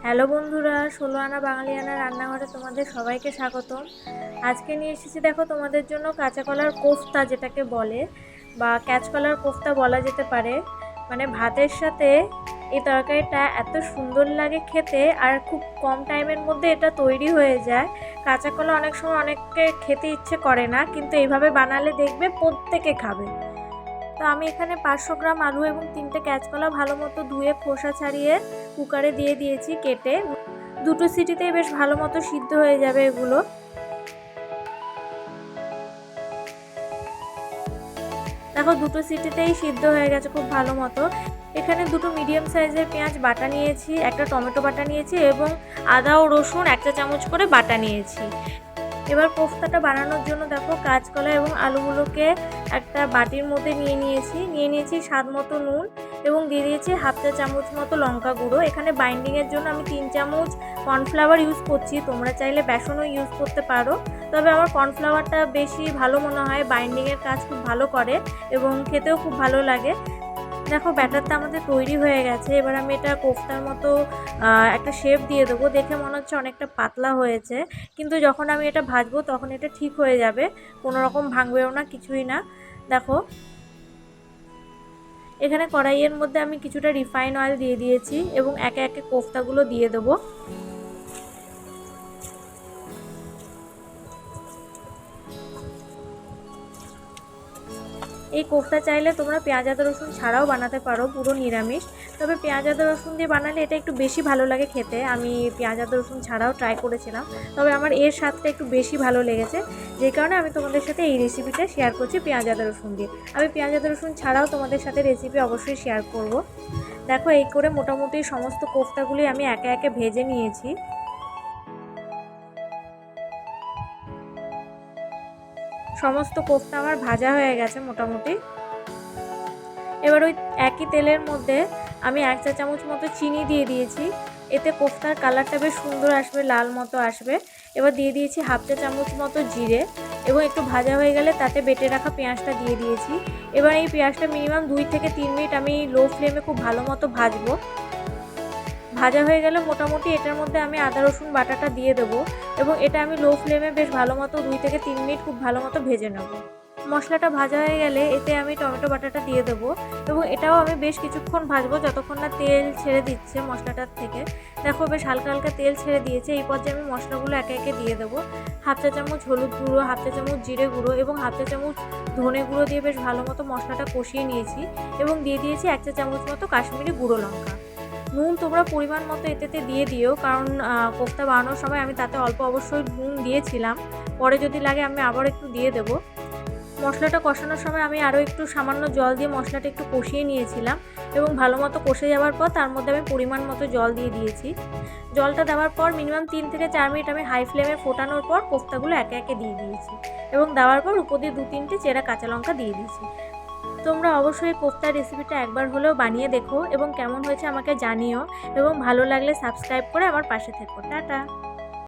Hello বন্ধুরা, ১৬ আনা বাঙালিয়ানা রান্নাঘরে তোমাদের সবাইকে স্বাগতম। আজকে নিয়ে এসেছি দেখো তোমাদের জন্য কাঁচা কলার কোফতা, যেটাকে বলে বা কাঁচকলার কোফতা বলা যেতে পারে। মানে ভাতের সাথে এই তরকারিটা এত সুন্দর লাগে খেতে, আর খুব কম টাইমের মধ্যে এটা তৈরি হয়ে যায়। কাঁচা কলা অনেক সময় অনেককে খেতে ইচ্ছে করে না, কিন্তু এইভাবে বানালে দেখবে প্রত্যেকে খাবে। তো আমি এখানে 500 গ্রাম আলু এবং 3টে কাঁচকলা ভালো মতো ধুয়ে খোসা ছাড়িয়ে কুকারে দিয়ে দিয়েছি কেটে। দুটো সিটিতেই বেশ ভালো মতো সিদ্ধ হয়ে যাবে এগুলো। দেখো দুটো সিটিতেই সিদ্ধ হয়ে গেছে খুব ভালো মতো। এখানে দুটো মিডিয়াম সাইজের পেঁয়াজ বাটা নিয়েছি, একটা টমেটো বাটা নিয়েছি এবং আদা ও রসুন 1 চা চামচ করে বাটা নিয়েছি। এবার কোফতাটা বানানোর জন্য দেখো কাঁচকলা এবং আলুগুলোকে একটা বাটির মধ্যে নিয়ে নিয়েছি স্বাদ মতো নুন এবং দিয়ে দিয়েছি 1/2 চা চামচ মতো লঙ্কা গুঁড়ো। এখানে বাইন্ডিংয়ের জন্য আমি 3 চামচ কর্নফ্লাওয়ার ইউজ করছি, তোমরা চাইলে বেসনও ইউজ করতে পারো, তবে আমার কর্নফ্লাওয়ারটা বেশি ভালো মনে হয়, বাইন্ডিংয়ের কাজ খুব ভালো করে এবং খেতেও খুব ভালো লাগে। দেখো ব্যাটারটা আমাদের তৈরি হয়ে গেছে। এবার আমি এটা কোফতার মতো একটা শেপ দিয়ে দেবো। দেখে মনে হচ্ছে অনেকটা পাতলা হয়েছে, কিন্তু যখন আমি এটা ভাজবো তখন এটা ঠিক হয়ে যাবে, কোনো রকম ভাঙবেও না, কিছুই না। দেখো এখানে কড়াইয়ের মধ্যে আমি কিছুটা রিফাইন অয়েল দিয়ে দিয়েছি এবং একে একে কোফতাগুলো দিয়ে দেবো। এই কোফতা চাইলে তোমরা পেঁয়াজ আদা রসুন ছাড়াও বানাতে পারো, পুরো নিরামিষ। তবে পেঁয়াজ আদা রসুন দিয়ে বানালে এটা একটু বেশি ভালো লাগে খেতে। আমি পেঁয়াজ আদা রসুন ছাড়াও ট্রাই করেছিলাম, তবে আমার এর স্বাদটা একটু বেশি ভালো লেগেছে, যে কারণে আমি তোমাদের সাথে এই রেসিপিটা শেয়ার করছি পেঁয়াজ আদা রসুন দিয়ে। আমি পেঁয়াজ আদা রসুন ছাড়াও তোমাদের সাথে রেসিপি অবশ্যই শেয়ার করব। দেখো এই করে মোটামুটি সমস্ত কোফতাগুলি আমি একে একে ভেজে নিয়েছি। সমস্ত কোফতা আমার ভাজা হয়ে গেছে মোটামুটি। এবার ওই একই তেলের মধ্যে আমি 1 চা চামচ মতো চিনি দিয়ে দিয়েছি, এতে কোফতার কালারটা বেশ সুন্দর আসবে, লাল মতো আসবে। এবার দিয়ে দিয়েছি 1/2 চা চামচ মতো জিরে এবং একটু ভাজা হয়ে গেলে তাতে বেটে রাখা পেঁয়াজটা দিয়ে দিয়েছি। এবার এই পেঁয়াজটা মিনিমাম 2 থেকে 3 মিনিট আমি লো ফ্লেমে খুব ভালো মতো ভাজবো। ভাজা হয়ে গেলে মোটামুটি এটার মধ্যে আমি আদা রসুন বাটাটা দিয়ে দেবো এবং এটা আমি লো ফ্লেমে বেশ ভালো মতো 2 থেকে 3 মিনিট খুব ভালো মতো ভেজে নেব। মশলাটা ভাজা হয়ে গেলে এতে আমি টমেটো বাটাটা দিয়ে দেবো এবং এটাও আমি বেশ কিছুক্ষণ ভাজবো, যতক্ষণ না তেল ছেড়ে দিচ্ছে মশলাটার থেকে। দেখো বেশ হালকা হালকা তেল ছেড়ে দিয়েছে। এই পর্যায়ে আমি মশলাগুলো একে একে দিয়ে দেবো। 1/2 চা চামচ হলুদ গুঁড়ো, 1/2 চা চামচ জিরে গুঁড়ো এবং 1/2 চা চামচ ধনে গুঁড়ো দিয়ে বেশ ভালো মতো মশলাটা কষিয়ে নিয়েছি এবং দিয়ে দিয়েছি 1 চা চামচ মতো কাশ্মীরি গুঁড়ো লঙ্কা। নুন তোমরা পরিমাণ মতো এতেতে দিয়ে দিও, কারণ কোফতা বানানোর সময় আমি তাতে অল্প অবশ্যই নুন দিয়েছিলাম, পরে যদি লাগে আমি আবার একটু দিয়ে দেবো। মশলাটা কষানোর সময় আমি আরও একটু সামান্য জল দিয়ে মশলাটা একটু কষিয়ে নিয়েছিলাম এবং ভালো মতো কষে যাওয়ার পর তার মধ্যে আমি পরিমাণ মতো জল দিয়ে দিয়েছি। জলটা দেওয়ার পর মিনিমাম 3 থেকে 4 মিনিট আমি হাই ফ্লেমে ফোটানোর পর কোফতাগুলো একে একে দিয়ে দিয়েছি এবং দেওয়ার পর উপর দিয়ে 2-3টে চেরা কাঁচা লঙ্কা দিয়ে দিয়েছি। তোমরা অবশ্যই কোফতার রেসিপিটা একবার হলেও বানিয়ে দেখো এবং কেমন হয়েছে আমাকে জানিও, এবং ভালো লাগলে সাবস্ক্রাইব করে আমার পাশে থেকো। টাটা।